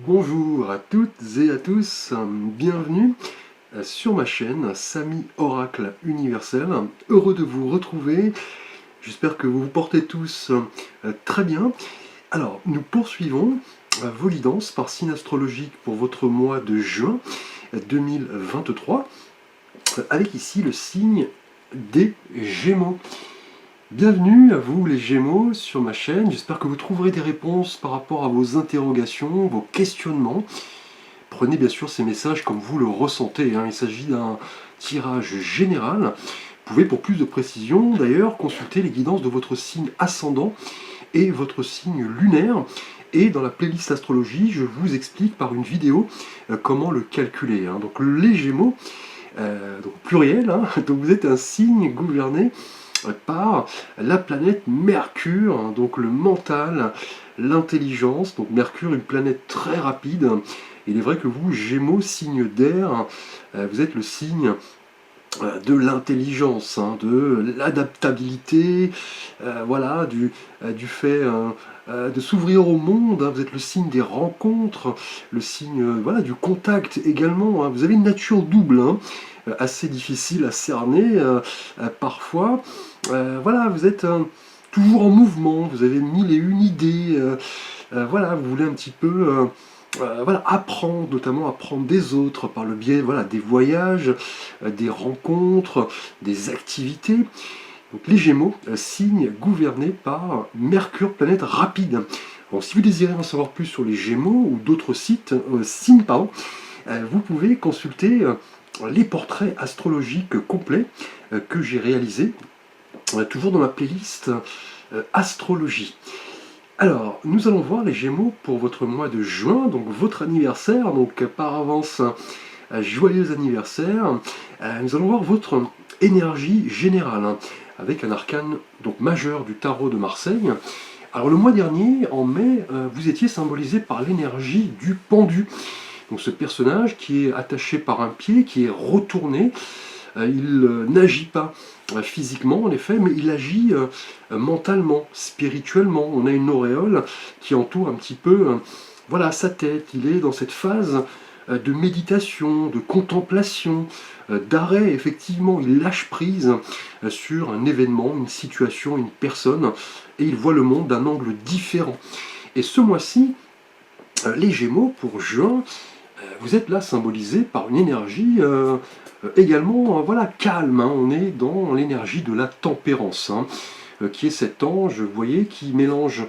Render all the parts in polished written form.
Bonjour à toutes et à tous, bienvenue sur ma chaîne Samy Oracle Universel. Heureux de vous retrouver, j'espère que vous vous portez tous très bien. Alors, nous poursuivons vos guidances par signe astrologique pour votre mois de juin 2023, avec ici le signe des Gémeaux. Bienvenue à vous les Gémeaux sur ma chaîne, j'espère que vous trouverez des réponses par rapport à vos interrogations, vos questionnements. Prenez bien sûr ces messages comme vous le ressentez, hein. Il s'agit d'un tirage général. Vous pouvez pour plus de précision d'ailleurs consulter les guidances de votre signe ascendant et votre signe lunaire. Et dans la playlist astrologie, je vous explique par une vidéo comment le calculer, hein. Donc les Gémeaux, donc pluriel, hein, donc vous êtes un signe gouverné par la planète Mercure, hein, donc le mental, l'intelligence. Donc Mercure, une planète très rapide. Il est vrai que vous, Gémeaux, signe d'air, vous êtes le signe de l'intelligence, hein, de l'adaptabilité, voilà, du fait de s'ouvrir au monde, hein. Vous êtes le signe des rencontres, le signe voilà, du contact également, hein. Vous avez une nature double, hein, assez difficile à cerner parfois. Voilà, vous êtes toujours en mouvement, vous avez mille et une idées, voilà, vous voulez un petit peu voilà, apprendre, notamment apprendre des autres par le biais voilà, des voyages, des rencontres, des activités. Donc les Gémeaux, signe gouverné par Mercure, planète rapide. Donc, si vous désirez en savoir plus sur les Gémeaux ou d'autres signes, vous pouvez consulter les portraits astrologiques complets que j'ai réalisés, toujours dans ma playlist astrologie. Alors, nous allons voir les Gémeaux pour votre mois de juin, donc votre anniversaire, donc par avance, joyeux anniversaire. Nous allons voir votre énergie générale, hein, avec un arcane donc majeur du tarot de Marseille. Alors le mois dernier, en mai, vous étiez symbolisé par l'énergie du pendu. Donc ce personnage qui est attaché par un pied, qui est retourné, il n'agit pas physiquement en effet, mais il agit mentalement, spirituellement. On a une auréole qui entoure un petit peu voilà, sa tête. Il est dans cette phase de méditation, de contemplation, d'arrêt, effectivement. Il lâche prise sur un événement, une situation, une personne, et il voit le monde d'un angle différent. Et ce mois-ci, les Gémeaux, pour juin, vous êtes là symbolisé par une énergie également voilà, calme, hein. On est dans l'énergie de la tempérance, hein, qui est cet ange, vous voyez, qui mélange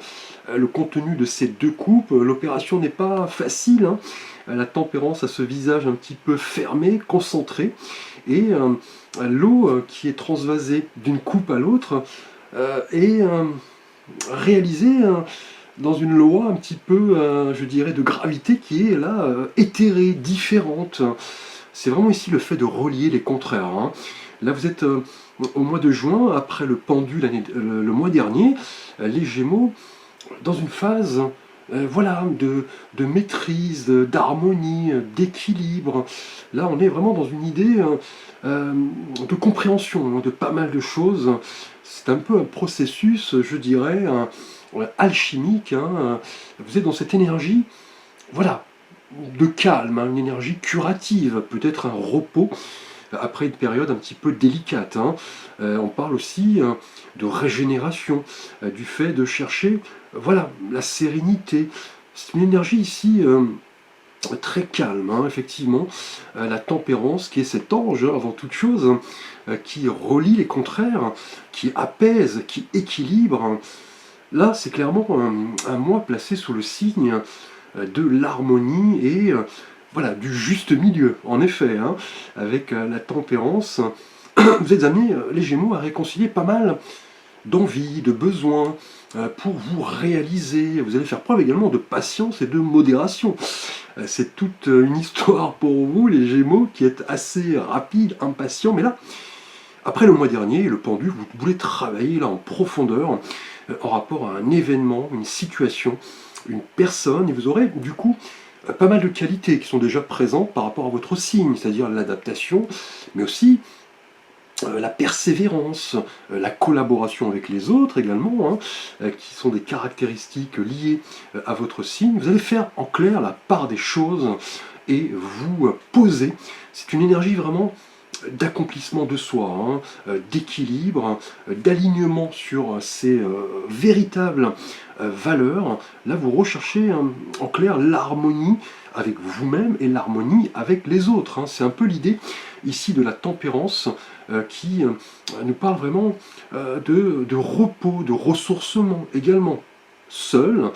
le contenu de ces deux coupes. L'opération n'est pas facile, hein. La tempérance a ce visage un petit peu fermé, concentré, et l'eau qui est transvasée d'une coupe à l'autre est réalisée dans une loi un petit peu, je dirais, de gravité qui est là, éthérée, différente. C'est vraiment ici le fait de relier les contraires, hein. Là, vous êtes au mois de juin, après le pendu le mois dernier, les Gémeaux, dans une phase voilà, de maîtrise, d'harmonie, d'équilibre. Là, on est vraiment dans une idée de compréhension, hein, de pas mal de choses. C'est un peu un processus, je dirais, alchimique, hein. Vous êtes dans cette énergie, voilà, de calme, hein, une énergie curative, peut-être un repos après une période un petit peu délicate, hein. On parle aussi de régénération, du fait de chercher voilà, la sérénité. C'est une énergie ici très calme, hein, effectivement. La tempérance qui est cet ange, hein, avant toute chose, qui relie les contraires, qui apaise, qui équilibre. Là, c'est clairement un mois placé sous le signe de l'harmonie et voilà, du juste milieu, en effet, hein, avec la tempérance. Vous êtes amenés, les Gémeaux, à réconcilier pas mal d'envie, de besoins pour vous réaliser. Vous allez faire preuve également de patience et de modération. C'est toute une histoire pour vous, les Gémeaux, qui êtes assez rapide, impatient, mais là, après le mois dernier, le pendu, vous voulez travailler là en profondeur en rapport à un événement, une situation, une personne, et vous aurez du coup pas mal de qualités qui sont déjà présentes par rapport à votre signe, c'est-à-dire l'adaptation, mais aussi la persévérance, la collaboration avec les autres également, hein, qui sont des caractéristiques liées à votre signe. Vous allez faire en clair la part des choses et vous poser. C'est une énergie vraiment d'accomplissement de soi, hein, d'équilibre, d'alignement sur ces véritables valeurs. Là, vous recherchez en clair l'harmonie avec vous-même et l'harmonie avec les autres, hein. C'est un peu l'idée ici de la tempérance qui nous parle vraiment de repos, de ressourcement également. Seul,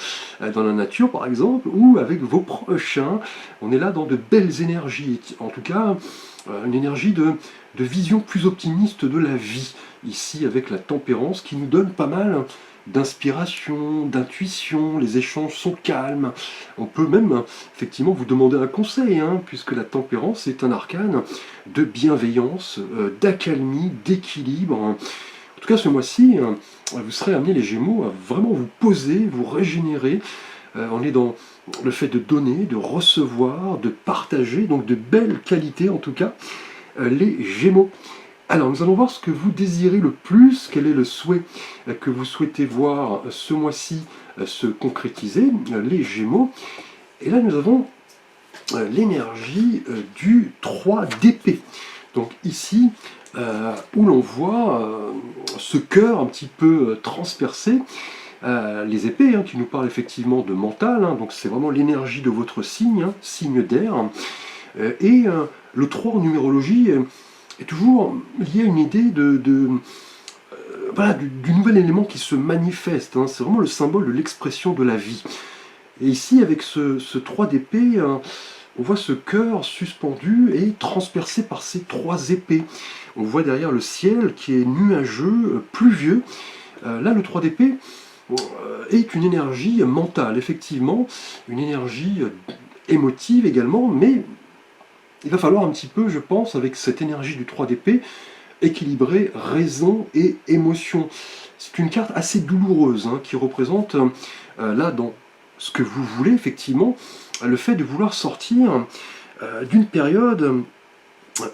dans la nature par exemple, ou avec vos prochains. On est là dans de belles énergies, en tout cas une énergie de vision plus optimiste de la vie, ici avec la tempérance qui nous donne pas mal d'inspiration, d'intuition, les échanges sont calmes. On peut même effectivement vous demander un conseil, hein, puisque la tempérance est un arcane de bienveillance, d'accalmie, d'équilibre. En tout cas, ce mois-ci, vous serez amené, les Gémeaux, à vraiment vous poser, vous régénérer. On est dans le fait de donner, de recevoir, de partager, donc de belles qualités en tout cas, les Gémeaux. Alors, nous allons voir ce que vous désirez le plus, quel est le souhait que vous souhaitez voir ce mois-ci se concrétiser, les Gémeaux. Et là, nous avons l'énergie du 3 d'épée. Donc ici, où l'on voit ce cœur un petit peu transpercé, les épées, hein, qui nous parlent effectivement de mental, hein, donc c'est vraiment l'énergie de votre signe, hein, signe d'air. Et le 3 en numérologie est toujours lié à une idée voilà, du nouvel élément qui se manifeste, hein. C'est vraiment le symbole de l'expression de la vie. Et ici, avec ce 3 d'épée, on voit ce cœur suspendu et transpercé par ces 3 épées. On voit derrière le ciel qui est nuageux, pluvieux. Là, le 3 d'épée est une énergie mentale, effectivement, une énergie émotive également, mais il va falloir un petit peu, je pense, avec cette énergie du 3 d'épée, équilibrer raison et émotion. C'est une carte assez douloureuse, hein, qui représente, là, dans ce que vous voulez, effectivement, le fait de vouloir sortir d'une période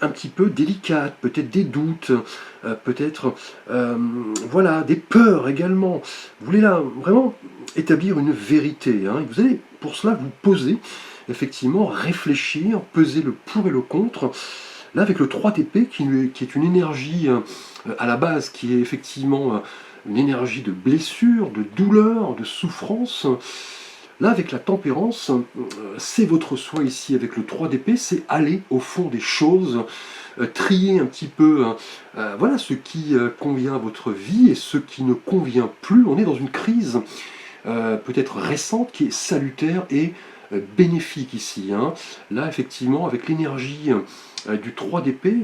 un petit peu délicate, peut-être des doutes, peut-être voilà, des peurs également. Vous voulez là vraiment établir une vérité, hein, et vous allez pour cela vous poser, effectivement, réfléchir, peser le pour et le contre. Là, avec le 3 d'épée, qui est une énergie à la base, qui est effectivement une énergie de blessure, de douleur, de souffrance. Là, avec la tempérance, c'est votre souhait ici, avec le 3 d'épée, c'est aller au fond des choses, trier un petit peu voilà, ce qui convient à votre vie et ce qui ne convient plus. On est dans une crise peut-être récente qui est salutaire et bénéfique ici, hein. Là, effectivement, avec l'énergie du 3 d'épée,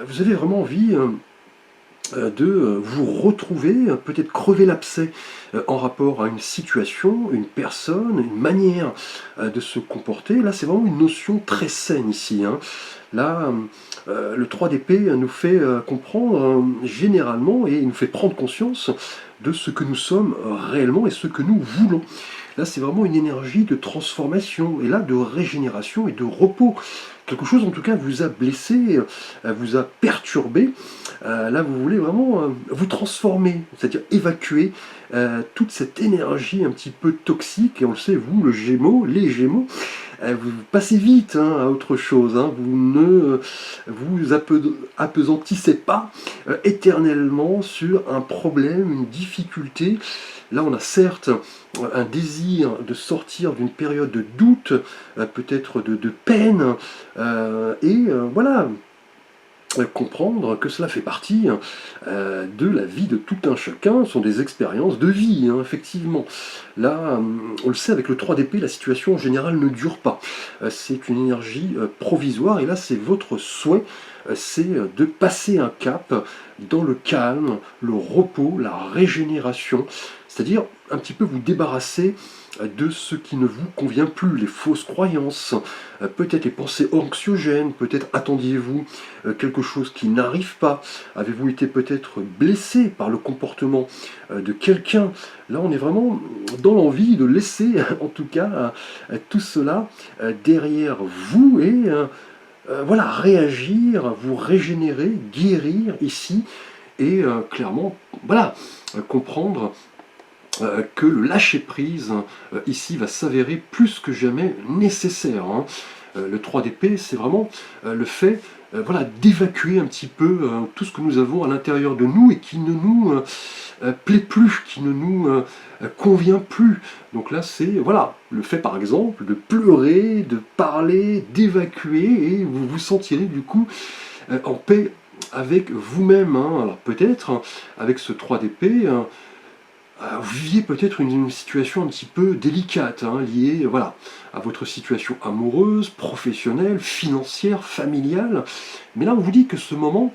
vous avez vraiment envie de vous retrouver, peut-être crever l'abcès en rapport à une situation, une personne, une manière de se comporter. Là, c'est vraiment une notion très saine ici, hein. Là, le 3 d'épée nous fait comprendre généralement et nous fait prendre conscience de ce que nous sommes réellement et ce que nous voulons. Là, c'est vraiment une énergie de transformation et là, de régénération et de repos. Quelque chose, en tout cas, vous a blessé, vous a perturbé. Là, vous voulez vraiment vous transformer, c'est-à-dire évacuer toute cette énergie un petit peu toxique. Et on le sait, vous, le Gémeaux, les Gémeaux, vous passez vite, hein, à autre chose, hein. Vous ne vous appesantissez pas éternellement sur un problème, une difficulté. Là, on a certes un désir de sortir d'une période de doute, peut-être de peine, voilà, comprendre que cela fait partie de la vie de tout un chacun, ce sont des expériences de vie, hein, effectivement. Là, on le sait, avec le 3 d'épée, la situation en général ne dure pas. C'est une énergie provisoire, et là, c'est votre souhait, c'est de passer un cap dans le calme, le repos, la régénération, c'est-à-dire un petit peu vous débarrasser de ce qui ne vous convient plus, les fausses croyances, peut-être les pensées anxiogènes, peut-être attendiez-vous quelque chose qui n'arrive pas, avez-vous été peut-être blessé par le comportement de quelqu'un. Là, on est vraiment dans l'envie de laisser, en tout cas, tout cela derrière vous et voilà, réagir, vous régénérer, guérir ici, et clairement, voilà, comprendre que le lâcher-prise, ici, va s'avérer plus que jamais nécessaire, hein. Le 3 d'épée, c'est vraiment le fait voilà, d'évacuer un petit peu tout ce que nous avons à l'intérieur de nous et qui ne nous plaît plus, qui ne nous convient plus. Donc là, c'est voilà, le fait par exemple de pleurer, de parler, d'évacuer, et vous vous sentirez du coup en paix avec vous-même, hein. Alors peut-être, hein, avec ce 3 d'épée, vous viviez peut-être une situation un petit peu délicate, hein, liée voilà, à votre situation amoureuse, professionnelle, financière, familiale. Mais là, on vous dit que ce moment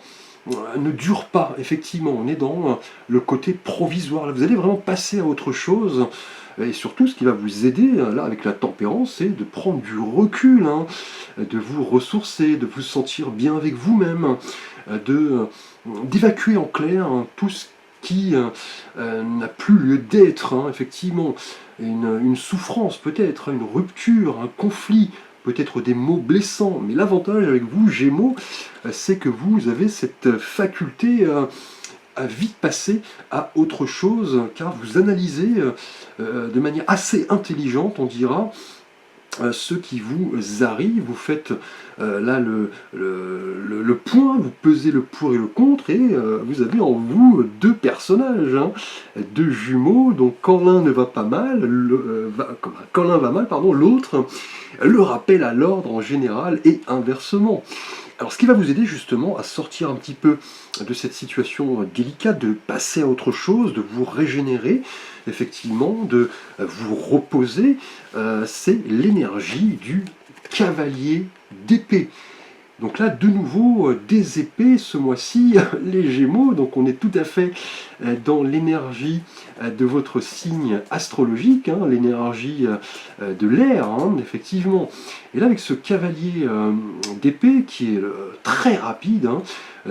ne dure pas, effectivement. On est dans le côté provisoire. Là, vous allez vraiment passer à autre chose. Et surtout, ce qui va vous aider, là, avec la tempérance, c'est de prendre du recul, hein, de vous ressourcer, de vous sentir bien avec vous-même, d'évacuer en clair, hein, tout ce qui n'a plus lieu d'être, hein, effectivement, une souffrance peut-être, une rupture, un conflit, peut-être des mots blessants. Mais l'avantage avec vous, Gémeaux, c'est que vous avez cette faculté à vite passer à autre chose, car vous analysez de manière assez intelligente, on dira, ce qui vous arrive, vous faites là le point, vous pesez le pour et le contre, et vous avez en vous deux personnages, hein, deux jumeaux, donc quand l'un ne va pas mal, quand l'un va mal, pardon, l'autre le rappelle à l'ordre en général, et inversement. Alors ce qui va vous aider justement à sortir un petit peu de cette situation délicate, de passer à autre chose, de vous régénérer, effectivement, de vous reposer, c'est l'énergie du cavalier d'épée. Donc là, de nouveau, des épées ce mois-ci, les Gémeaux, donc on est tout à fait dans l'énergie de votre signe astrologique, hein, l'énergie de l'air, hein, effectivement. Et là, avec ce cavalier d'épée qui est très rapide, hein,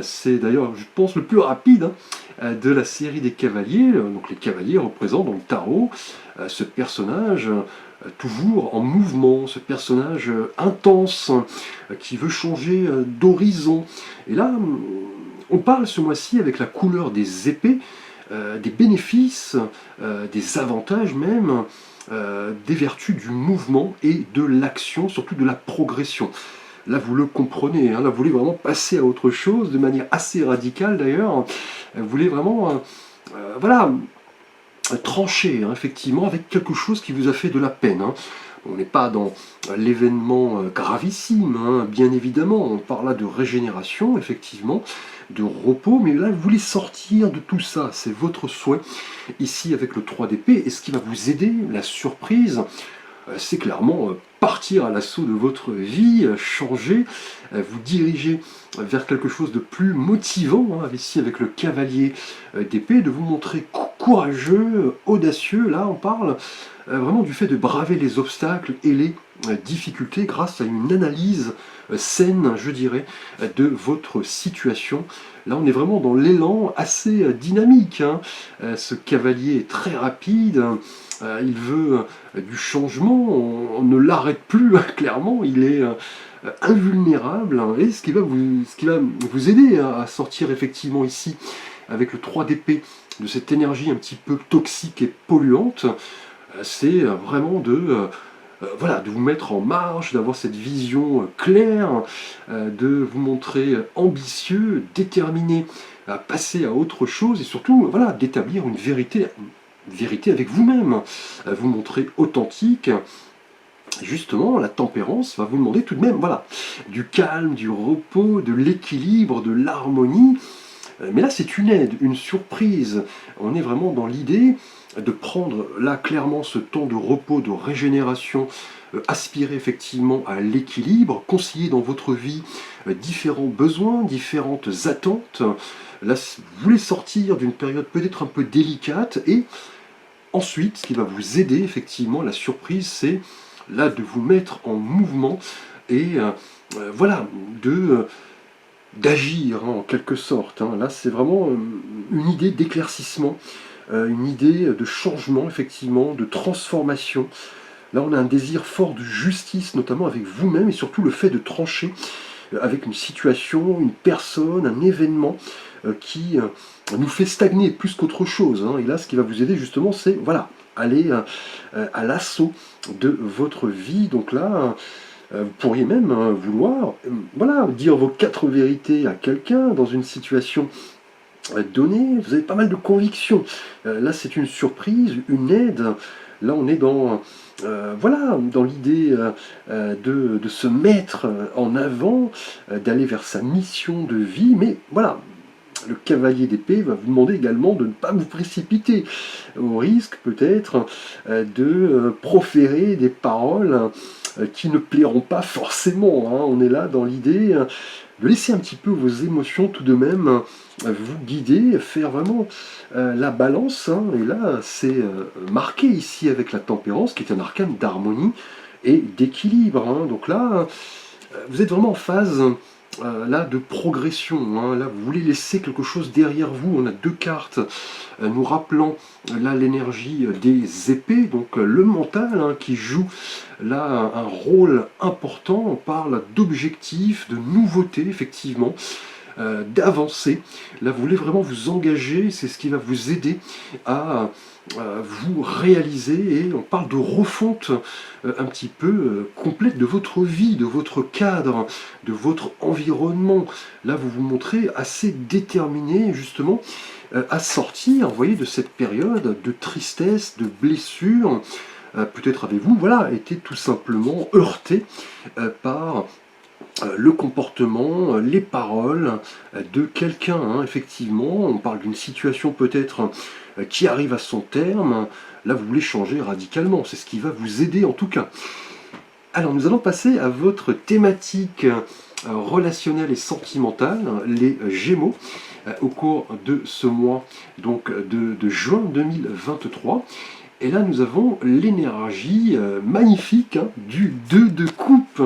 c'est d'ailleurs, je pense, le plus rapide de la série des cavaliers. Donc les cavaliers représentent dans le tarot ce personnage toujours en mouvement, ce personnage intense qui veut changer d'horizon. Et là, on parle ce mois-ci avec la couleur des épées, des bénéfices, des avantages même, des vertus du mouvement et de l'action, surtout de la progression. Là, vous le comprenez, hein, là, vous voulez vraiment passer à autre chose, de manière assez radicale d'ailleurs. Vous voulez vraiment, voilà, trancher, hein, effectivement, avec quelque chose qui vous a fait de la peine, hein. On n'est pas dans l'événement gravissime, hein, bien évidemment. On parle là de régénération, effectivement, de repos, mais là, vous voulez sortir de tout ça. C'est votre souhait, ici, avec le 3 d'épée. Et ce qui va vous aider, la surprise, c'est clairement partir à l'assaut de votre vie, changer, vous diriger vers quelque chose de plus motivant, hein, ici avec le cavalier d'épée, de vous montrer courageux, audacieux. Là, on parle vraiment du fait de braver les obstacles et les difficultés grâce à une analyse saine, je dirais, de votre situation. Là, on est vraiment dans l'élan assez dynamique, hein. Ce cavalier est très rapide, il veut du changement, on ne l'arrête plus, clairement, il est invulnérable, hein. Et ce qui va vous aider à sortir effectivement ici, avec le 3 d'épée, de cette énergie un petit peu toxique et polluante, c'est vraiment voilà, de vous mettre en marche, d'avoir cette vision claire, de vous montrer ambitieux, déterminé à passer à autre chose, et surtout voilà, d'établir une vérité avec vous-même, vous montrer authentique. Justement, la tempérance va vous demander tout de même voilà, du calme, du repos, de l'équilibre, de l'harmonie. Mais là, c'est une aide, une surprise. On est vraiment dans l'idée de prendre là clairement ce temps de repos, de régénération, aspirer effectivement à l'équilibre, conseiller dans votre vie différents besoins, différentes attentes. Là, vous voulez sortir d'une période peut-être un peu délicate, et ensuite, ce qui va vous aider effectivement, la surprise, c'est là de vous mettre en mouvement et voilà, d'agir, hein, en quelque sorte, hein. Là, c'est vraiment une idée d'éclaircissement, une idée de changement, effectivement, de transformation. Là, on a un désir fort de justice, notamment avec vous-même, et surtout le fait de trancher avec une situation, une personne, un événement qui nous fait stagner plus qu'autre chose, hein. Et là, ce qui va vous aider justement, c'est voilà, aller à l'assaut de votre vie. Donc là, vous pourriez même vouloir voilà, dire vos 4 vérités à quelqu'un dans une situation donnée. Vous avez pas mal de convictions. Là, c'est une surprise, une aide. Là, on est dans, voilà, dans l'idée de se mettre en avant, d'aller vers sa mission de vie. Mais voilà, le cavalier d'épée va vous demander également de ne pas vous précipiter, au risque peut-être de proférer des paroles qui ne plairont pas forcément, hein. On est là dans l'idée de laisser un petit peu vos émotions tout de même vous guider, faire vraiment la balance, hein. Et là, c'est marqué ici avec la tempérance, qui est un arcane d'harmonie et d'équilibre, hein. Donc là, vous êtes vraiment en phase là de progression, hein. Là, vous voulez laisser quelque chose derrière vous. On a 2 cartes nous rappelant là l'énergie des épées, donc le mental, hein, qui joue là un rôle important. On parle d'objectifs, de nouveautés, effectivement. D'avancer. Là, vous voulez vraiment vous engager, c'est ce qui va vous aider à vous réaliser, et on parle de refonte un petit peu complète de votre vie, de votre cadre, de votre environnement. Là, vous vous montrez assez déterminé justement à sortir, vous voyez, de cette période de tristesse, de blessure. Peut-être avez-vous voilà, été tout simplement heurté par le comportement, les paroles de quelqu'un, hein. Effectivement, on parle d'une situation peut-être qui arrive à son terme. Là, vous voulez changer radicalement, c'est ce qui va vous aider en tout cas. Alors, nous allons passer à votre thématique relationnelle et sentimentale, les Gémeaux, au cours de ce mois donc de juin 2023. Et là, nous avons l'énergie magnifique, hein, du 2 de coupe.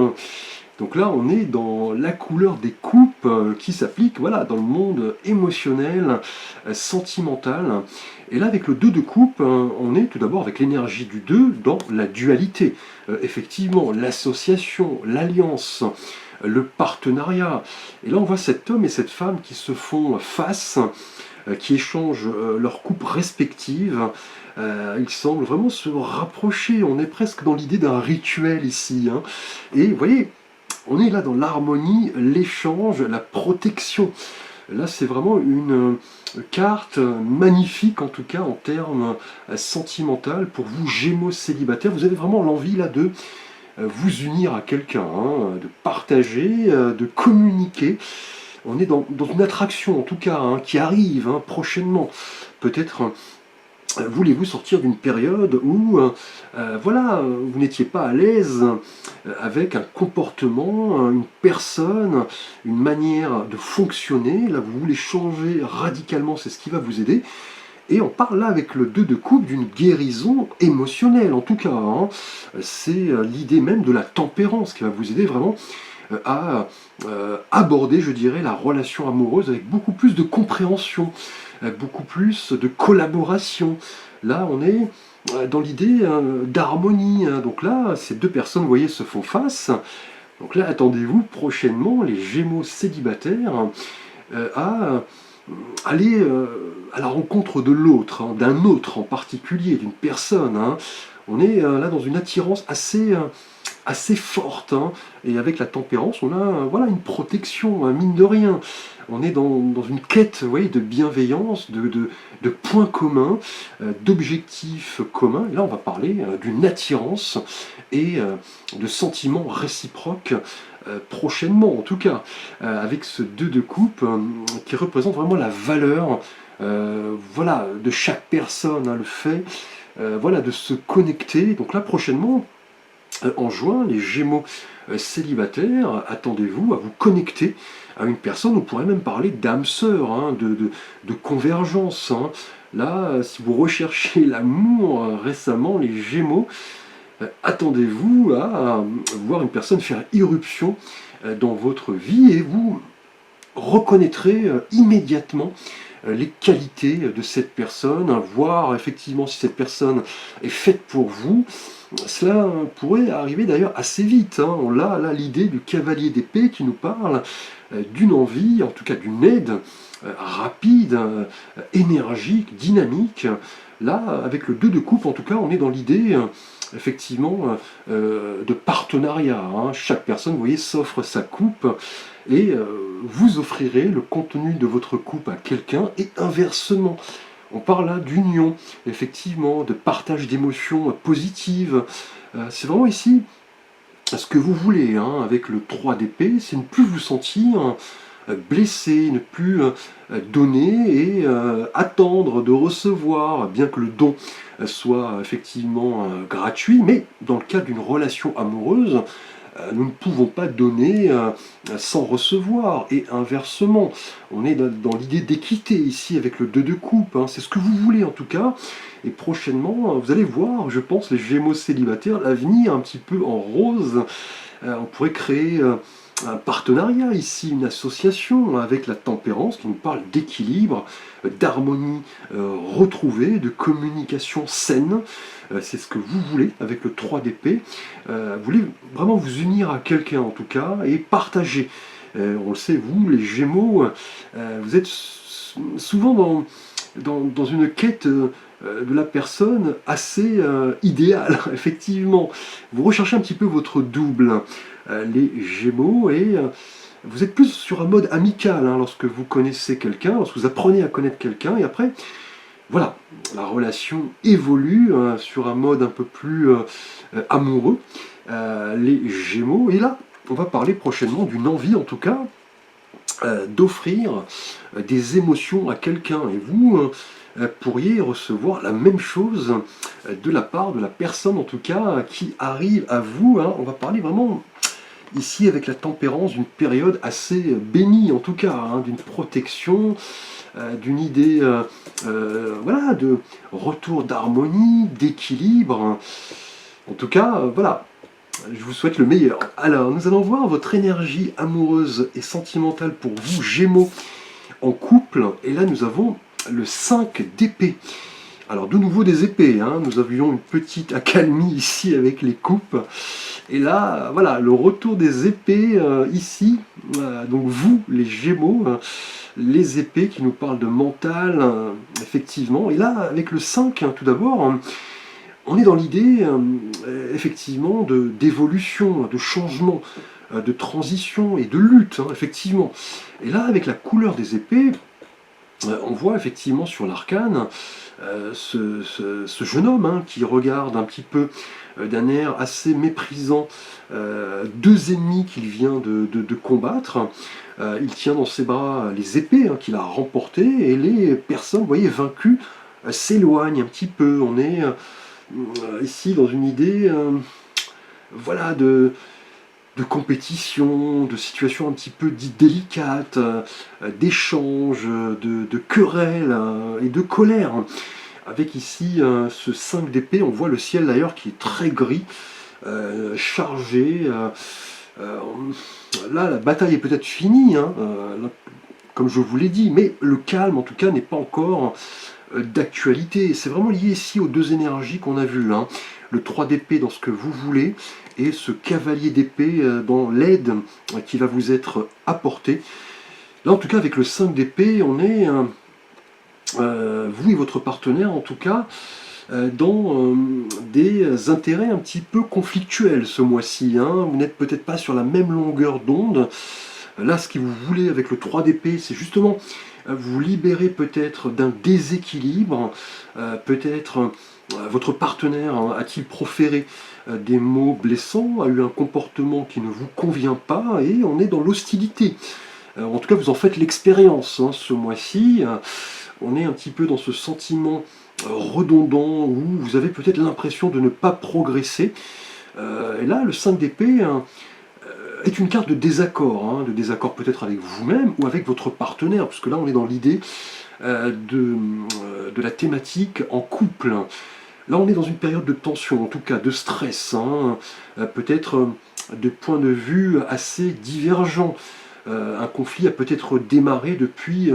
Donc là, on est dans la couleur des coupes qui s'applique voilà, dans le monde émotionnel, sentimental. Et là, avec le 2 de coupe, on est tout d'abord avec l'énergie du 2 dans la dualité. Effectivement, l'association, l'alliance, le partenariat. Et là, on voit cet homme et cette femme qui se font face, qui échangent leurs coupes respectives. Ils semblent vraiment se rapprocher. On est presque dans l'idée d'un rituel ici, hein. Et vous voyez, on est là dans l'harmonie, l'échange, la protection. Là, c'est vraiment une carte magnifique, en tout cas en termes sentimentaux, pour vous, Gémeaux célibataires. Vous avez vraiment l'envie là de vous unir à quelqu'un, hein, de partager, de communiquer. On est dans une attraction, en tout cas, hein, qui arrive hein, prochainement. Peut-être voulez-vous sortir d'une période où voilà, vous n'étiez pas à l'aise avec un comportement, une personne, une manière de fonctionner. Là, vous voulez changer radicalement, c'est ce qui va vous aider. Et on parle là avec le 2 de coupe d'une guérison émotionnelle, en tout cas, hein. C'est l'idée même de la tempérance qui va vous aider vraiment à aborder, je dirais, la relation amoureuse avec beaucoup plus de compréhension, beaucoup plus de collaboration. Là, on est dans l'idée d'harmonie, hein. Donc là, ces 2 personnes, vous voyez, se font face. Donc là, attendez-vous prochainement, les Gémeaux célibataires, à aller à la rencontre de l'autre, hein, d'un autre en particulier, d'une personne, hein. On est là dans une attirance assez forte, hein. Et avec la tempérance, on a voilà, une protection, hein, mine de rien. On est dans une quête, vous voyez, de bienveillance, de points communs, d'objectifs communs. Et là, on va parler d'une attirance et de sentiments réciproques prochainement, en tout cas, avec ce 2 de coupe qui représente vraiment la valeur voilà, de chaque personne, hein, le fait voilà, de se connecter. Donc là, prochainement, en juin, les Gémeaux célibataires, attendez-vous à vous connecter à une personne. On pourrait même parler d'âme sœur, hein, de convergence, hein. Là, si vous recherchez l'amour récemment, les Gémeaux, attendez-vous à voir une personne faire irruption dans votre vie, et vous reconnaîtrez immédiatement les qualités de cette personne, voir effectivement si cette personne est faite pour vous. Cela pourrait arriver d'ailleurs assez vite. On a là l'idée du cavalier d'épée qui nous parle d'une envie, en tout cas d'une aide rapide, énergique, dynamique. Là, avec le 2 de coupe, en tout cas, on est dans l'idée effectivement de partenariat. Chaque personne, vous voyez, s'offre sa coupe et vous offrirez le contenu de votre coupe à quelqu'un et inversement. On parle là d'union, effectivement, de partage d'émotions positives. C'est vraiment ici ce que vous voulez, avec le 3 d'épée, c'est ne plus vous sentir blessé, ne plus donner et attendre de recevoir, bien que le don soit effectivement gratuit, mais dans le cadre d'une relation amoureuse, nous ne pouvons pas donner sans recevoir, et inversement. On est dans l'idée d'équité ici avec le 2 de coupe, c'est ce que vous voulez en tout cas, et prochainement, vous allez voir, je pense, les Gémeaux célibataires, l'avenir un petit peu en rose. On pourrait créer un partenariat ici, une association avec la tempérance qui nous parle d'équilibre, d'harmonie retrouvée, de communication saine. C'est ce que vous voulez avec le 3 d'épée. Vous voulez vraiment vous unir à quelqu'un en tout cas et partager. On le sait, vous, les Gémeaux, vous êtes souvent dans une quête de la personne assez idéale, effectivement. Vous recherchez un petit peu votre double, les Gémeaux, et vous êtes plus sur un mode amical lorsque vous connaissez quelqu'un, lorsque vous apprenez à connaître quelqu'un, et après, voilà, la relation évolue sur un mode un peu plus amoureux, les Gémeaux, et là, on va parler prochainement d'une envie, en tout cas, d'offrir des émotions à quelqu'un, et vous pourriez recevoir la même chose de la part de la personne, en tout cas, qui arrive à vous. On va parler vraiment ici avec la tempérance d'une période assez bénie, en tout cas, d'une protection, d'une idée voilà, de retour d'harmonie, d'équilibre. En tout cas, voilà, je vous souhaite le meilleur. Alors, nous allons voir votre énergie amoureuse et sentimentale pour vous, Gémeaux, en couple. Et là, nous avons le 5 d'épée. Alors, de nouveau des épées. Nous avions une petite accalmie ici avec les coupes. Et là, voilà, le retour des épées ici. Donc, vous, les Gémeaux, les épées qui nous parlent de mental, effectivement. Et là, avec le 5, tout d'abord, on est dans l'idée, effectivement, d'évolution, de changement, de transition et de lutte, effectivement. Et là, avec la couleur des épées, on voit effectivement sur l'arcane ce jeune homme qui regarde un petit peu d'un air assez méprisant deux ennemis qu'il vient de combattre. Il tient dans ses bras les épées qu'il a remportées, et les personnes, vous voyez, vaincues, s'éloignent un petit peu. On est ici dans une idée voilà, de compétition, de situation un petit peu délicate, d'échange, de querelle et de colère. Avec ici ce 5 d'épée, on voit le ciel d'ailleurs qui est très gris, chargé. Là, la bataille est peut-être finie, comme je vous l'ai dit, mais le calme en tout cas n'est pas encore d'actualité. C'est vraiment lié ici aux deux énergies qu'on a vues. Le 3 d'épée dans ce que vous voulez, et ce cavalier d'épée dans l'aide qui va vous être apportée. Là, en tout cas, avec le 5 d'épée, on est, vous et votre partenaire, en tout cas, dans des intérêts un petit peu conflictuels ce mois-ci. Vous n'êtes peut-être pas sur la même longueur d'onde. Là, ce que vous voulez avec le 3 d'épée, c'est justement vous libérer peut-être d'un déséquilibre, peut-être votre partenaire a-t-il proféré des mots blessants, a eu un comportement qui ne vous convient pas, et on est dans l'hostilité. En tout cas, vous en faites l'expérience ce mois-ci. On est un petit peu dans ce sentiment redondant où vous avez peut-être l'impression de ne pas progresser. Et là, le 5 d'épée est une carte de désaccord peut-être avec vous-même ou avec votre partenaire, puisque là, on est dans l'idée de la thématique en couple. Là, on est dans une période de tension, en tout cas de stress, peut-être de points de vue assez divergents. un conflit a peut-être démarré depuis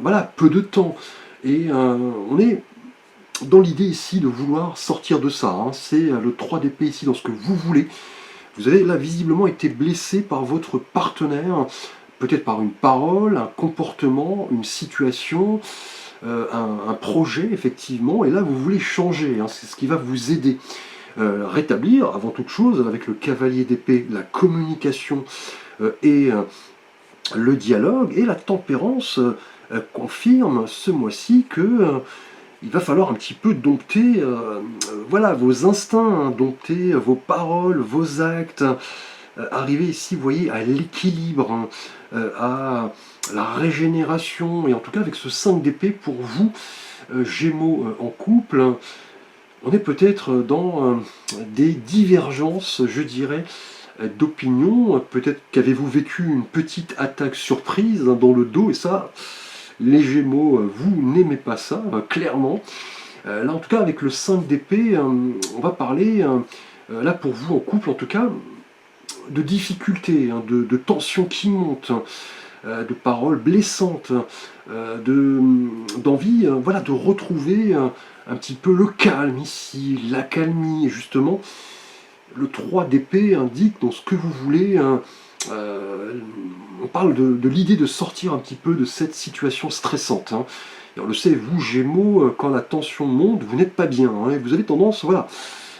voilà, peu de temps. Et on est dans l'idée ici de vouloir sortir de ça, hein. C'est le 3 d'épée ici dans ce que vous voulez. Vous avez là visiblement été blessé par votre partenaire, peut-être par une parole, un comportement, une situation, un projet effectivement, et là vous voulez changer, hein. C'est ce qui va vous aider. Rétablir avant toute chose avec le cavalier d'épée la communication et le dialogue, et la tempérance confirme ce mois-ci que il va falloir un petit peu dompter voilà, vos instincts, hein, dompter vos paroles, vos actes, arriver ici, vous voyez, à l'équilibre, hein, à la régénération, et en tout cas avec ce 5 d'épée pour vous, Gémeaux en couple, on est peut-être dans des divergences, je dirais, d'opinion. Peut-être qu'avez-vous vécu une petite attaque surprise, hein, dans le dos, et ça, les Gémeaux, vous n'aimez pas ça, clairement. Là, en tout cas, avec le 5 d'épée, on va parler, là pour vous en couple, en tout cas, de difficultés, hein, de tensions qui montent, de paroles blessantes, d'envie voilà, de retrouver un petit peu le calme ici, l'accalmie, et justement, le 3 d'épée indique dans ce que vous voulez, hein, on parle de l'idée de sortir un petit peu de cette situation stressante, hein. Et on le sait, vous Gémeaux, quand la tension monte, vous n'êtes pas bien, hein, et vous avez tendance, voilà,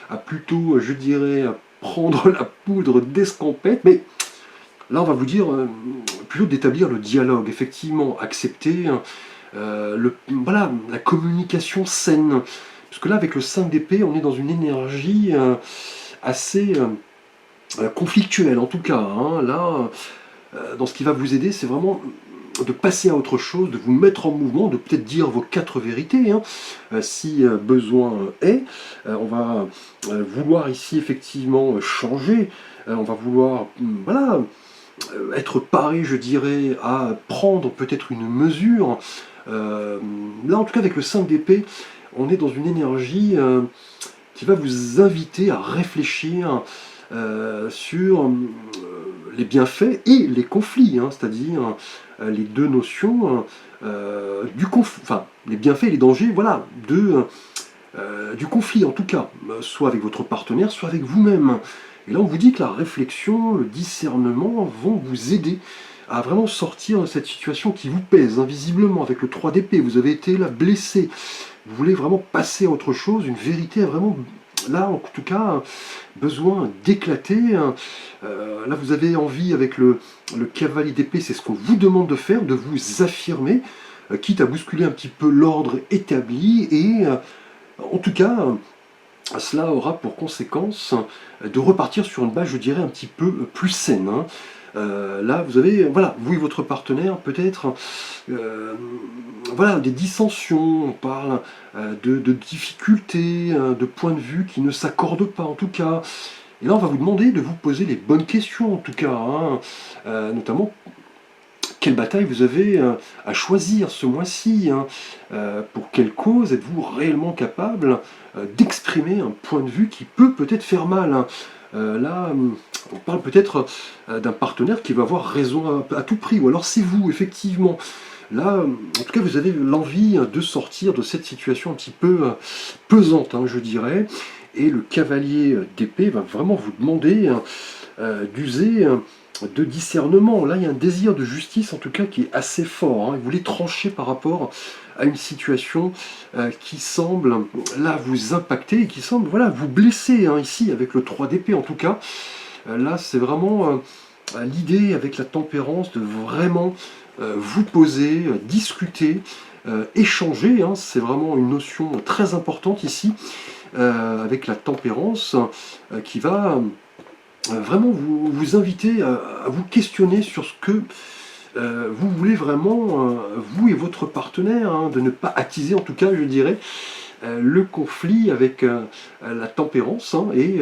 à plutôt, je dirais, prendre la poudre d'escampette, mais là on va vous dire plutôt d'établir le dialogue, effectivement, accepter voilà, la communication saine. Parce que là, avec le 5 d'épée, on est dans une énergie assez conflictuelle, en tout cas, hein. Là, dans ce qui va vous aider, c'est vraiment de passer à autre chose, de vous mettre en mouvement, de peut-être dire vos 4 vérités, hein, si besoin est. On va vouloir ici effectivement changer, on va vouloir voilà, être paré, je dirais, à prendre peut-être une mesure. Là, en tout cas, avec le 5 d'épée, on est dans une énergie qui va vous inviter à réfléchir sur les bienfaits et les conflits, hein, c'est-à-dire les deux notions du conflit, enfin, les bienfaits et les dangers, voilà, du conflit en tout cas, soit avec votre partenaire, soit avec vous-même. Et là, on vous dit que la réflexion, le discernement vont vous aider à vraiment sortir de cette situation qui vous pèse, invisiblement, avec le 3 d'épée. Vous avez été là blessé. Vous voulez vraiment passer à autre chose, une vérité vraiment, là, en tout cas, besoin d'éclater. Là, vous avez envie, avec le cavalier d'épée, c'est ce qu'on vous demande de faire, de vous affirmer, quitte à bousculer un petit peu l'ordre établi, et en tout cas, cela aura pour conséquence de repartir sur une base, je dirais, un petit peu plus saine, hein. Là, vous avez, voilà, vous et votre partenaire, peut-être, voilà, des dissensions, on parle de difficultés, de points de vue qui ne s'accordent pas, en tout cas. Et là, on va vous demander de vous poser les bonnes questions, en tout cas, hein, notamment, quelle bataille vous avez à choisir ce mois-ci, hein, pour quelle cause êtes-vous réellement capable d'exprimer un point de vue qui peut peut-être faire mal, hein. Là, on parle peut-être d'un partenaire qui va avoir raison à tout prix, ou alors c'est vous, effectivement. Là, en tout cas, vous avez l'envie de sortir de cette situation un petit peu pesante, hein, je dirais, et le cavalier d'épée va vraiment vous demander d'user de discernement. Là, il y a un désir de justice, en tout cas, qui est assez fort, hein. Vous voulez trancher par rapport à une situation qui semble, là, vous impacter, et qui semble, voilà, vous blesser, hein, ici, avec le 3 d'épée, en tout cas. Là, c'est vraiment l'idée, avec la tempérance, de vraiment vous poser, discuter, échanger, hein. C'est vraiment une notion très importante ici, avec la tempérance, qui va vraiment vous inviter à vous questionner sur ce que vous voulez vraiment, vous et votre partenaire, hein, de ne pas attiser, en tout cas, je dirais, le conflit avec la tempérance, hein, et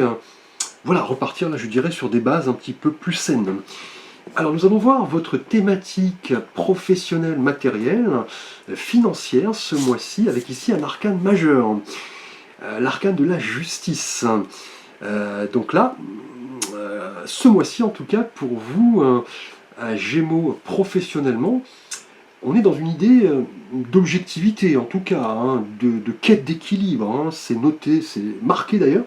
voilà, repartir, là, je dirais, sur des bases un petit peu plus saines. Alors, nous allons voir votre thématique professionnelle, matérielle, financière, ce mois-ci, avec ici un arcane majeur, l'arcane de la justice. Donc là, ce mois-ci, en tout cas, pour vous, Gémeaux professionnellement, on est dans une idée d'objectivité, en tout cas, hein, de quête d'équilibre. Hein. C'est noté, c'est marqué d'ailleurs,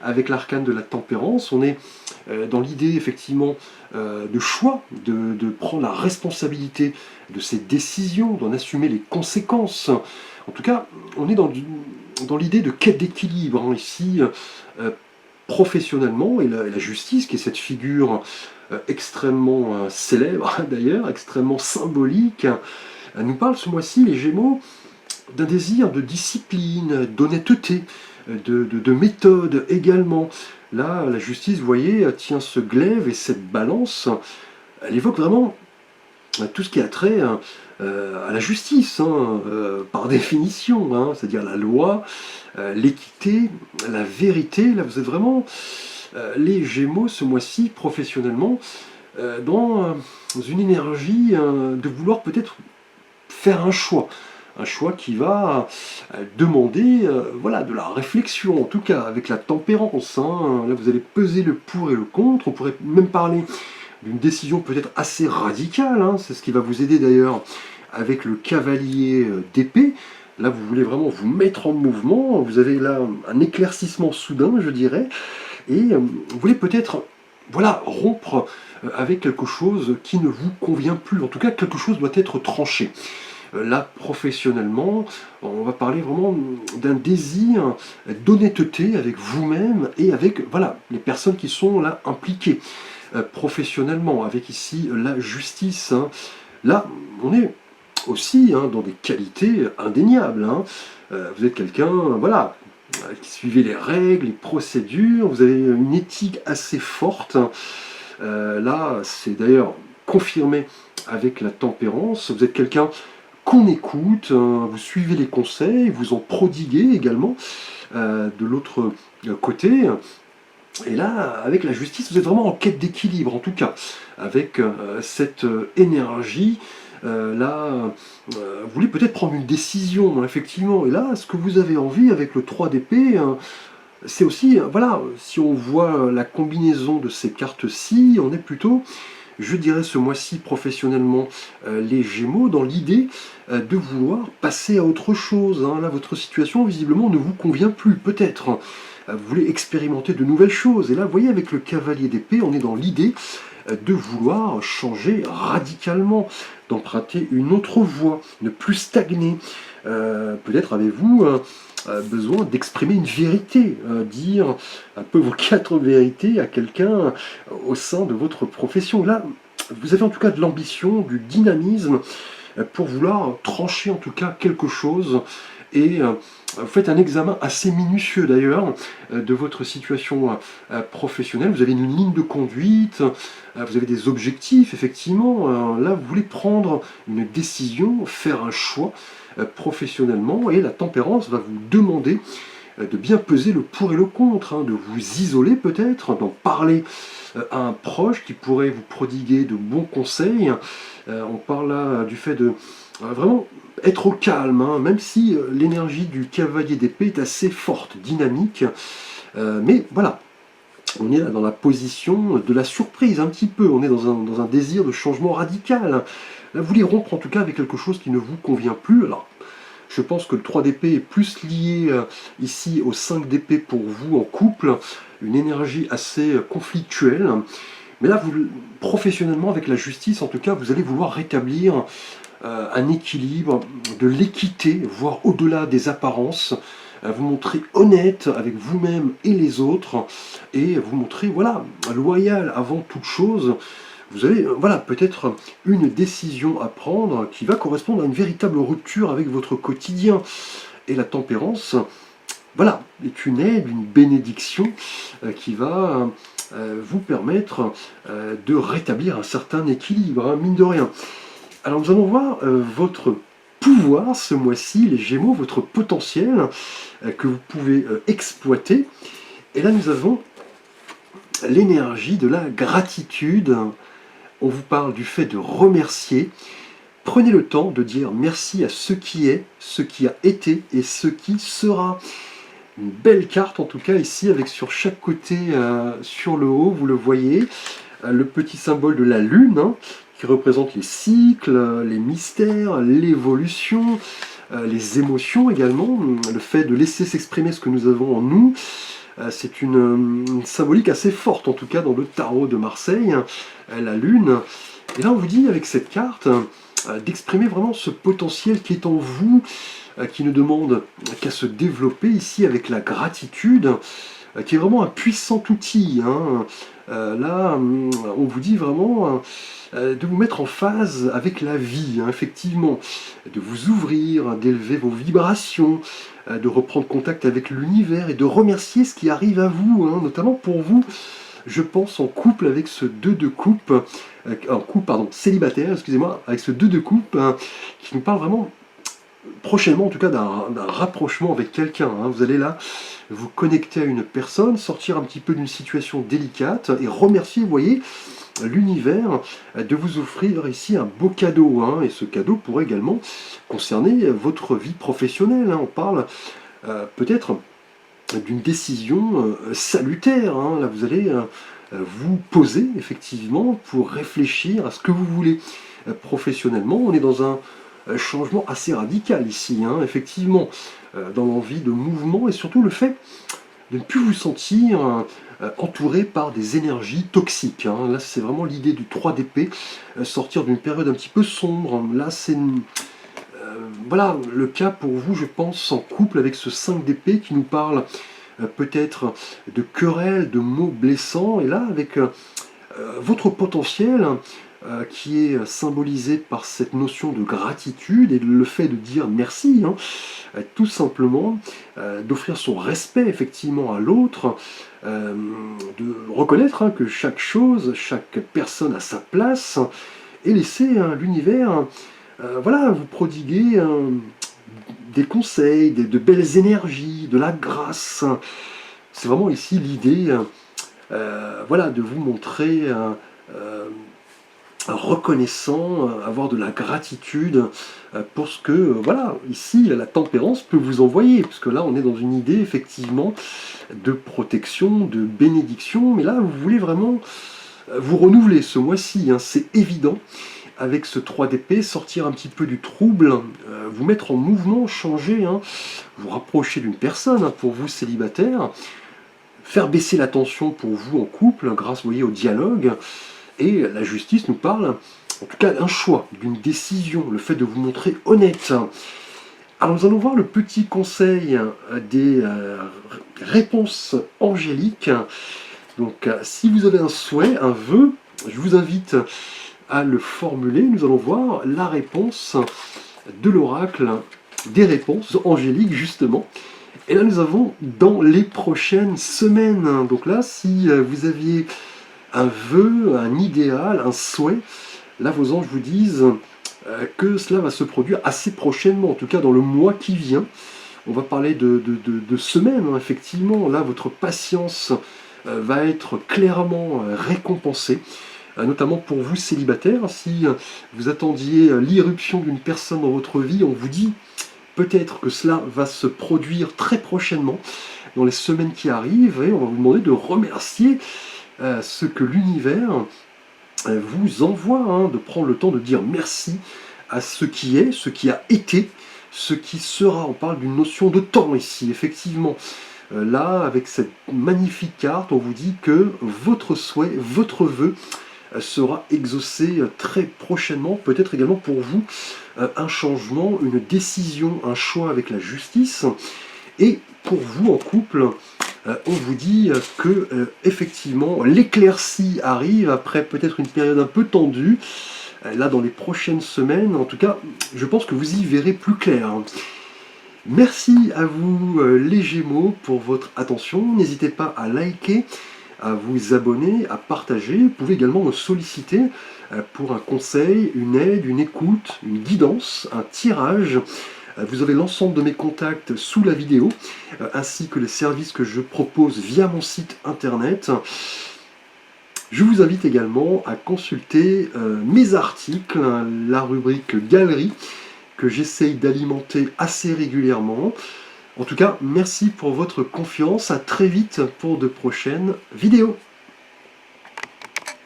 avec l'arcane de la tempérance. On est dans l'idée, effectivement, de choix, de prendre la responsabilité de ses décisions, d'en assumer les conséquences. En tout cas, on est dans l'idée de quête d'équilibre, hein, ici, professionnellement, et la justice, qui est cette figure extrêmement célèbre d'ailleurs, extrêmement symbolique, nous parle ce mois-ci, les Gémeaux, d'un désir de discipline, d'honnêteté, de méthode également. Là, la justice, vous voyez, tient ce glaive et cette balance, elle évoque vraiment tout ce qui a trait à la justice, hein, par définition, hein, c'est-à-dire la loi, l'équité, la vérité. Là, vous êtes vraiment les Gémeaux ce mois-ci, professionnellement, dans une énergie de vouloir peut-être faire un choix qui va demander voilà, de la réflexion, en tout cas avec la tempérance. Hein. Là, vous allez peser le pour et le contre. On pourrait même parler d'une décision peut-être assez radicale. Hein. C'est ce qui va vous aider d'ailleurs avec le cavalier d'épée. Là, vous voulez vraiment vous mettre en mouvement. Vous avez là un éclaircissement soudain, je dirais. Et vous voulez peut-être voilà, rompre avec quelque chose qui ne vous convient plus. En tout cas, quelque chose doit être tranché. Là, professionnellement, on va parler vraiment d'un désir d'honnêteté avec vous-même et avec voilà, les personnes qui sont là impliquées professionnellement, avec ici la justice. Hein. Là, on est aussi hein, dans des qualités indéniables. Hein. Vous êtes quelqu'un, voilà, qui suivez les règles, les procédures, vous avez une éthique assez forte. Là, c'est d'ailleurs confirmé avec la tempérance. Vous êtes quelqu'un qu'on écoute, vous suivez les conseils, vous en prodiguez également de l'autre côté. Et là, avec la justice, vous êtes vraiment en quête d'équilibre, en tout cas, avec cette énergie. Là, vous voulez peut-être prendre une décision, hein, effectivement. Et là, ce que vous avez envie avec le 3 d'épée, c'est aussi, voilà, si on voit la combinaison de ces cartes-ci, on est plutôt, je dirais ce mois-ci professionnellement, les Gémeaux, dans l'idée de vouloir passer à autre chose. Hein. Là, votre situation, visiblement, ne vous convient plus, peut-être. Vous voulez expérimenter de nouvelles choses. Et là, vous voyez, avec le cavalier d'épée, on est dans l'idée de vouloir changer radicalement, d'emprunter une autre voie, ne plus stagner. Peut-être avez-vous besoin d'exprimer une vérité, dire un peu vos 4 vérités à quelqu'un au sein de votre profession. Là, vous avez en tout cas de l'ambition, du dynamisme pour vouloir trancher en tout cas quelque chose. Et vous faites un examen assez minutieux d'ailleurs de votre situation professionnelle. Vous avez une ligne de conduite, vous avez des objectifs, effectivement. Là, vous voulez prendre une décision, faire un choix professionnellement, et la tempérance va vous demander de bien peser le pour et le contre, hein, de vous isoler peut-être, d'en parler à un proche qui pourrait vous prodiguer de bons conseils. On parle là du fait de vraiment être au calme, hein, même si l'énergie du cavalier d'épée est assez forte, dynamique. Mais voilà, on est là dans la position de la surprise un petit peu, on est dans un désir de changement radical. Là, vous voulez rompre en tout cas avec quelque chose qui ne vous convient plus. Alors, je pense que le 3 d'épée est plus lié ici au 5 d'épée pour vous en couple, une énergie assez conflictuelle. Mais là, vous, professionnellement, avec la justice, en tout cas, vous allez vouloir rétablir un équilibre, de l'équité, voire au-delà des apparences, vous montrer honnête avec vous-même et les autres, et vous montrer, voilà, loyal avant toute chose. Vous avez, voilà, peut-être une décision à prendre qui va correspondre à une véritable rupture avec votre quotidien. Et la tempérance, voilà, est une aide, une bénédiction qui va vous permettre de rétablir un certain équilibre, hein, mine de rien. Alors nous allons voir votre pouvoir ce mois-ci, les Gémeaux, votre potentiel que vous pouvez exploiter. Et là nous avons l'énergie de la gratitude. On vous parle du fait de remercier. Prenez le temps de dire merci à ce qui est, ce qui a été et ce qui sera. Une belle carte en tout cas ici, avec sur chaque côté, sur le haut, vous le voyez, le petit symbole de la lune, hein, qui représente les cycles, les mystères, l'évolution, les émotions également, le fait de laisser s'exprimer ce que nous avons en nous. C'est une symbolique assez forte, en tout cas dans le tarot de Marseille, la lune. Et là, on vous dit, avec cette carte, d'exprimer vraiment ce potentiel qui est en vous, qui ne demande qu'à se développer ici avec la gratitude, qui est vraiment un puissant outil. Hein. Là, on vous dit vraiment de vous mettre en phase avec la vie, hein, effectivement, de vous ouvrir, d'élever vos vibrations, de reprendre contact avec l'univers et de remercier ce qui arrive à vous, hein, notamment pour vous, je pense, en couple avec ce 2 de coupe, en couple, pardon, célibataire, excusez-moi, avec ce 2 de coupe, hein, qui nous parle vraiment prochainement, en tout cas, d'un rapprochement avec quelqu'un. Hein. Vous allez là vous connecter à une personne, sortir un petit peu d'une situation délicate et remercier, vous voyez, l'univers de vous offrir ici un beau cadeau. Hein. Et ce cadeau pourrait également concerner votre vie professionnelle. Hein. On parle peut-être d'une décision salutaire. Hein. Là, vous allez vous poser, effectivement, pour réfléchir à ce que vous voulez professionnellement. On est dans un changement assez radical ici, hein, effectivement, dans l'envie de mouvement et surtout le fait de ne plus vous sentir entouré par des énergies toxiques. Hein. Là, c'est vraiment l'idée du 3 d'épée, sortir d'une période un petit peu sombre. Là, c'est voilà le cas pour vous, je pense, en couple avec ce 5 d'épée qui nous parle peut-être de querelles, de mots blessants, et là, avec votre potentiel, qui est symbolisé par cette notion de gratitude et le fait de dire merci, hein, tout simplement, d'offrir son respect effectivement à l'autre, de reconnaître hein, que chaque chose, chaque personne a sa place, et laisser hein, l'univers voilà, vous prodiguer des conseils, de belles énergies, de la grâce. C'est vraiment ici l'idée voilà, de vous montrer reconnaissant, avoir de la gratitude pour ce que, voilà, ici, la tempérance peut vous envoyer, puisque là, on est dans une idée, effectivement, de protection, de bénédiction, mais là, vous voulez vraiment vous renouveler ce mois-ci, hein, c'est évident, avec ce 3 d'épée, sortir un petit peu du trouble, vous mettre en mouvement, changer, hein, vous rapprocher d'une personne, hein, pour vous célibataire, faire baisser la tension pour vous en couple, grâce, vous voyez, au dialogue. Et la justice nous parle, en tout cas, d'un choix, d'une décision, le fait de vous montrer honnête. Alors nous allons voir le petit conseil des réponses angéliques. Donc si vous avez un souhait, un vœu, je vous invite à le formuler. Nous allons voir la réponse de l'oracle, des réponses angéliques justement. Et là nous avons dans les prochaines semaines. Donc là, si vous aviez un vœu, un idéal, un souhait, là vos anges vous disent que cela va se produire assez prochainement, en tout cas dans le mois qui vient. On va parler de semaines, hein, effectivement. Là, votre patience va être clairement récompensée, notamment pour vous célibataires. Si vous attendiez l'irruption d'une personne dans votre vie, on vous dit peut-être que cela va se produire très prochainement, dans les semaines qui arrivent, et on va vous demander de remercier ce que l'univers vous envoie, hein, de prendre le temps de dire merci à ce qui est, ce qui a été, ce qui sera. On parle d'une notion de temps ici, effectivement. Là, avec cette magnifique carte, on vous dit que votre souhait, votre vœu sera exaucé très prochainement, peut-être également pour vous un changement, une décision, un choix avec la justice. Et pour vous en couple, on vous dit que effectivement l'éclaircie arrive après peut-être une période un peu tendue. Là, dans les prochaines semaines, en tout cas, je pense que vous y verrez plus clair. Merci à vous les Gémeaux pour votre attention. N'hésitez pas à liker, à vous abonner, à partager. Vous pouvez également me solliciter pour un conseil, une aide, une écoute, une guidance, un tirage. Vous avez l'ensemble de mes contacts sous la vidéo, ainsi que les services que je propose via mon site internet. Je vous invite également à consulter mes articles, la rubrique Galerie, que j'essaye d'alimenter assez régulièrement. En tout cas, merci pour votre confiance. À très vite pour de prochaines vidéos.